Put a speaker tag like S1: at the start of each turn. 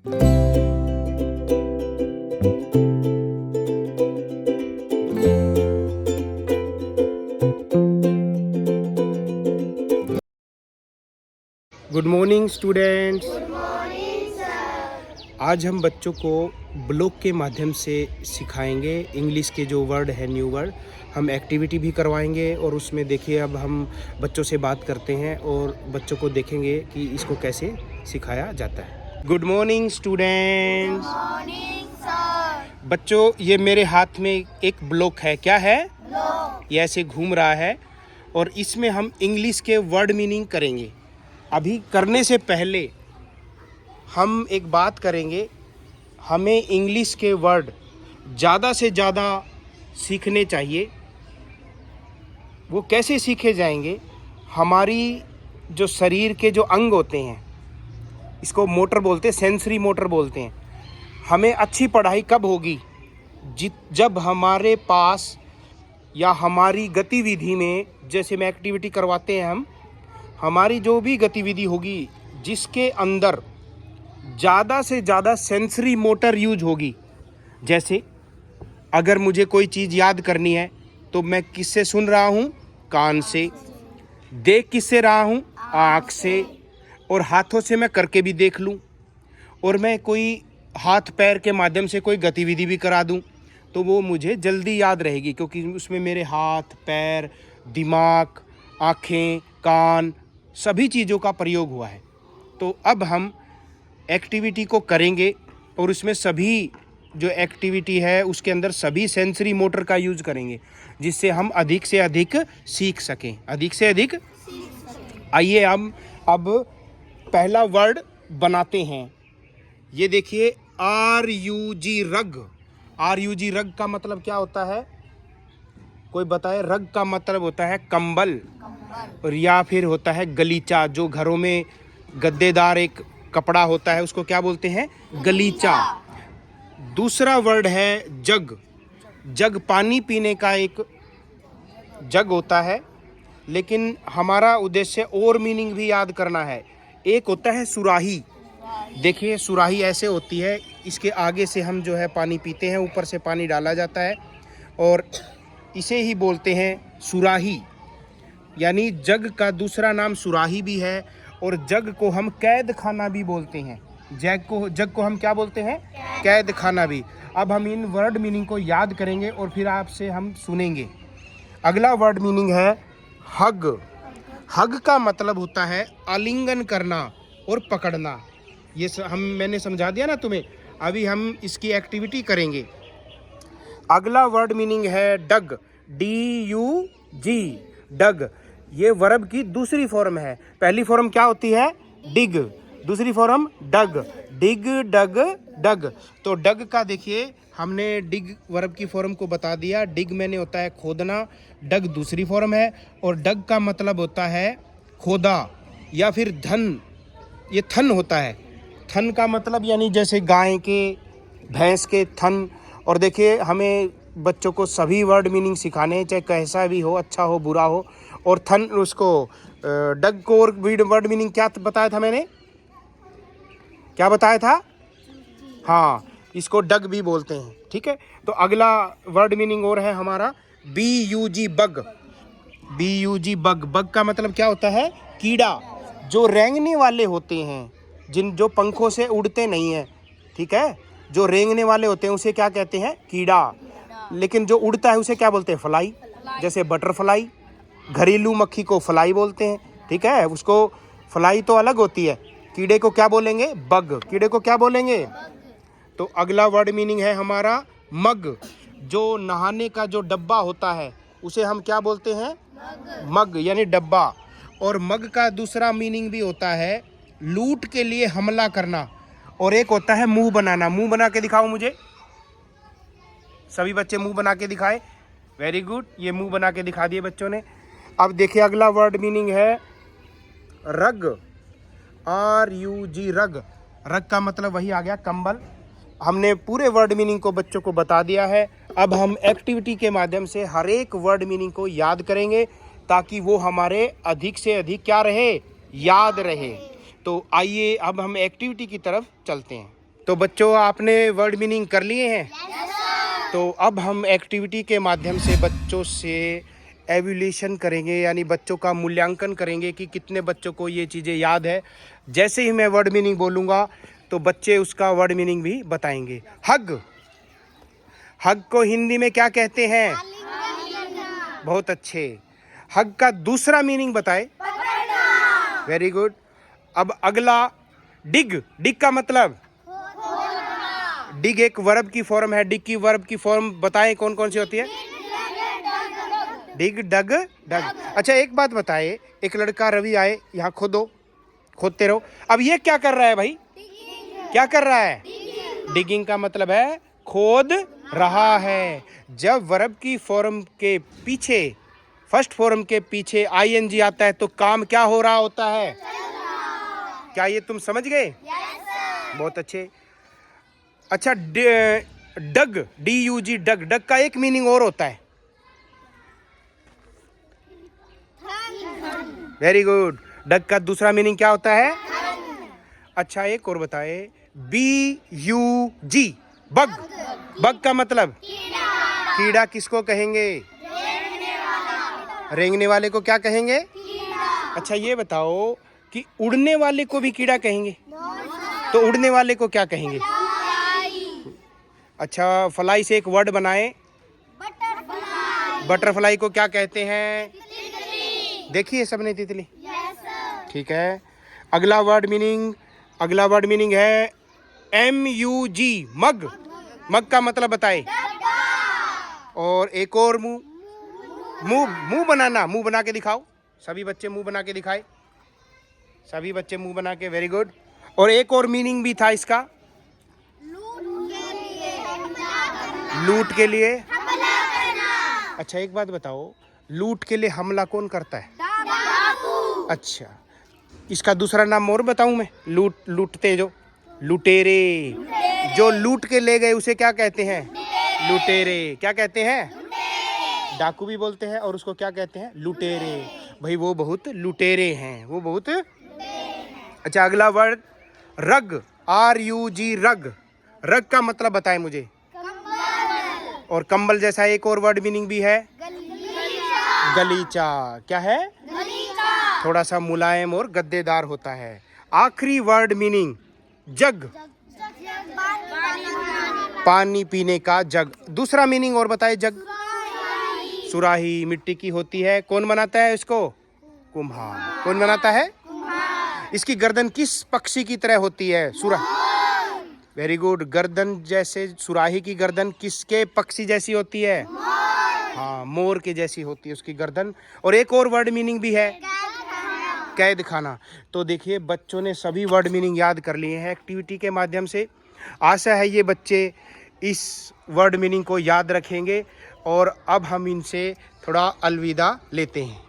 S1: Good morning students. आज हम बच्चों को ब्लॉग के माध्यम से सिखाएंगे इंग्लिश के जो वर्ड है, न्यू वर्ड। हम एक्टिविटी भी करवाएंगे और उसमें देखिए अब हम बच्चों से बात करते हैं और बच्चों को देखेंगे कि इसको कैसे सिखाया जाता है। Good morning students. बच्चों, ये मेरे हाथ में एक ब्लॉक है। क्या है? ये ऐसे घूम रहा है और इसमें हम इंग्लिश के वर्ड मीनिंग करेंगे। अभी करने से पहले हम एक बात करेंगे, हमें इंग्लिश के वर्ड ज़्यादा से ज़्यादा सीखने चाहिए। वो कैसे सीखे जाएंगे? हमारी जो शरीर के जो अंग होते हैं, इसको मोटर बोलते हैं, सेंसरी मोटर बोलते हैं। हमें अच्छी पढ़ाई कब होगी? जब हमारे पास या हमारी गतिविधि में, जैसे में एक्टिविटी करवाते हैं हम, हमारी जो भी गतिविधि होगी जिसके अंदर ज़्यादा से ज़्यादा सेंसरी मोटर यूज होगी। जैसे अगर मुझे कोई चीज़ याद करनी है तो मैं किससे सुन रहा हूँ? कान से। देख किससे रहा हूँ? आँख से। और हाथों से मैं करके भी देख लूँ, और मैं कोई हाथ पैर के माध्यम से कोई गतिविधि भी करा दूँ तो वो मुझे जल्दी याद रहेगी, क्योंकि उसमें मेरे हाथ पैर, दिमाग, आँखें, कान, सभी चीज़ों का प्रयोग हुआ है। तो अब हम एक्टिविटी को करेंगे और उसमें सभी जो एक्टिविटी है उसके अंदर सभी सेंसरी मोटर का यूज़ करेंगे, जिससे हम अधिक से अधिक सीख सकें। अधिक से अधिक आइए हम अब पहला वर्ड बनाते हैं। ये देखिए, RUG, रग। RUG, रग का मतलब क्या होता है? कोई बताए? रग का मतलब होता है कंबल, और या फिर होता है गलीचा। जो घरों में गद्देदार एक कपड़ा होता है उसको क्या बोलते हैं? गलीचा। दूसरा वर्ड है जग। जग पानी पीने का एक जग होता है, लेकिन हमारा उद्देश्य और मीनिंग भी याद करना है। एक होता है सुराही। देखिए, सुराही ऐसे होती है, इसके आगे से हम जो है पानी पीते हैं, ऊपर से पानी डाला जाता है और इसे ही बोलते हैं सुराही। यानी जग का दूसरा नाम सुराही भी है, और जग को हम कैद खाना भी बोलते हैं। जग को हम क्या बोलते हैं? कैद खाना भी। अब हम इन वर्ड मीनिंग को याद करेंगे और फिर आपसे हम सुनेंगे। अगला वर्ड मीनिंग है हग। हग का मतलब होता है आलिंगन करना और पकड़ना। ये मैंने समझा दिया ना तुम्हें। अभी हम इसकी एक्टिविटी करेंगे। अगला वर्ड मीनिंग है डग। DUG, डग। ये वर्ब की दूसरी फॉर्म है। पहली फॉर्म क्या होती है? डिग। दूसरी फॉर्म डग। डिग, डग, डग। तो डग का देखिए, हमने डिग वर्ब की फॉर्म को बता दिया। डिग मैंने होता है खोदना, डग दूसरी फॉर्म है, और डग का मतलब होता है खोदा या फिर धन। ये थन होता है। थन का मतलब यानी जैसे गाय के, भैंस के थन। और देखिए, हमें बच्चों को सभी वर्ड मीनिंग सिखाने हैं, चाहे कैसा भी हो, अच्छा हो बुरा हो। और थन, उसको डग को और वर्ड मीनिंग क्या बताया था मैंने? क्या बताया था? हाँ, इसको डग भी बोलते हैं। ठीक है, तो अगला वर्ड मीनिंग और है हमारा BUG, bug. BUG, bug. Bug का मतलब क्या होता है? कीड़ा। जो रेंगने वाले होते हैं, जो पंखों से उड़ते नहीं हैं। ठीक है, जो रेंगने वाले होते हैं उसे क्या कहते हैं? कीड़ा। लेकिन जो उड़ता है उसे क्या बोलते हैं? फ्लाई। जैसे बटरफ्लाई। घरेलू मक्खी को फ्लाई बोलते हैं। ठीक है, उसको फ्लाई तो अलग होती है। कीड़े को क्या बोलेंगे? बग। कीड़े को क्या बोलेंगे? तो अगला वर्ड मीनिंग है हमारा मग। जो नहाने का जो डब्बा होता है उसे हम क्या बोलते हैं? मग, यानी डब्बा। और मग का दूसरा मीनिंग भी होता है लूट के लिए हमला करना, और एक होता है मुंह बनाना। मुंह बना के दिखाओ मुझे। सभी बच्चे मुंह बना के दिखाए। वेरी गुड, ये मुंह बना के दिखा दिए बच्चों ने। अब देखिए, अगला वर्ड मीनिंग है रग। RUG, रग। रग का मतलब वही आ गया, कंबल। हमने पूरे वर्ड मीनिंग को बच्चों को बता दिया है। अब हम एक्टिविटी के माध्यम से हर एक वर्ड मीनिंग को याद करेंगे, ताकि वो हमारे अधिक से अधिक क्या रहे? याद रहे। तो आइए अब हम एक्टिविटी की तरफ चलते हैं। तो बच्चों आपने वर्ड मीनिंग कर लिए हैं? तो अब हम एक्टिविटी के माध्यम से बच्चों से एवल्यूशन करेंगे, यानी बच्चों का मूल्यांकन करेंगे कि कितने बच्चों को ये चीज़ें याद है। जैसे ही मैं वर्ड मीनिंग बोलूँगा तो बच्चे उसका वर्ड मीनिंग भी बताएंगे। हग, हग को हिंदी में क्या कहते हैं? बहुत अच्छे। हग का दूसरा मीनिंग बताए। Very good. अब अगला डिग, डिग का मतलब? डिग एक वर्ब की फॉर्म है। डिग की वर्ब की फॉर्म बताएं कौन कौन सी होती है? डिग, डग, डग। अच्छा एक बात बताए, एक लड़का रवि आए, यहाँ खोदो, खोदते रहो। अब ये क्या कर रहा है भाई? क्या कर रहा है? डिगिंग का मतलब है खोद रहा है। जब वर्ब की फॉर्म के पीछे, फर्स्ट फॉर्म के पीछे आईएनजी आता है तो काम क्या हो रहा होता है? क्या ये तुम समझ गए? बहुत अच्छे। अच्छा डग, DUG, डग, डग का एक मीनिंग और होता है। Very good. डग का दूसरा मीनिंग क्या होता है? अच्छा एक और बताए। BUG, बग, बग का मतलब? कीड़ा किसको कहेंगे? रेंगने वाले को क्या कहेंगे? अच्छा ये बताओ कि उड़ने वाले को भी कीड़ा कहेंगे, तो उड़ने वाले को क्या कहेंगे? अच्छा फ्लाई से एक वर्ड बनाए। बटरफ्लाई को क्या कहते हैं? देखिए सबने तितली। ठीक है। अगला वर्ड मीनिंग है MUG, मग, मग का मतलब बताए। और एक और मुंह बनाना, मुंह बना के दिखाओ। सभी बच्चे मुंह बना के दिखाए, सभी बच्चे मुंह बना के। Very good. और एक और मीनिंग भी था इसका, लूट के लिए। अच्छा एक बात बताओ, लूट के लिए हमला कौन करता है? अच्छा इसका दूसरा नाम और बताऊं मैं? लूटते जो, लुटेरे। जो लूट के ले गए उसे क्या कहते हैं? लुटेरे। क्या कहते हैं? डाकू भी बोलते हैं, और उसको क्या कहते हैं? लुटेरे। भाई वो बहुत लुटेरे हैं, वो बहुत। अच्छा अगला वर्ड रग, RUG, रग, रग का मतलब बताएं मुझे। और कंबल जैसा एक और वर्ड मीनिंग भी है, गलीचा। क्या है? थोड़ा सा मुलायम और गद्देदार होता है। आखिरी वर्ड मीनिंग जग, पानी पीने का जग। दूसरा मीनिंग और बताए। जग, सुराही मिट्टी की होती है। कौन बनाता है इसको? कुम्हार। कौन बनाता है? इसकी गर्दन किस पक्षी की तरह होती है? सुराही। Very good. गर्दन जैसे, सुराही की गर्दन किसके पक्षी जैसी होती है? हाँ मोर के जैसी होती है उसकी गर्दन। और एक और वर्ड मीनिंग भी है, कैद खाना। तो देखिए बच्चों ने सभी वर्ड मीनिंग याद कर लिए हैं एक्टिविटी के माध्यम से। आशा है ये बच्चे इस वर्ड मीनिंग को याद रखेंगे। और अब हम इनसे थोड़ा अलविदा लेते हैं।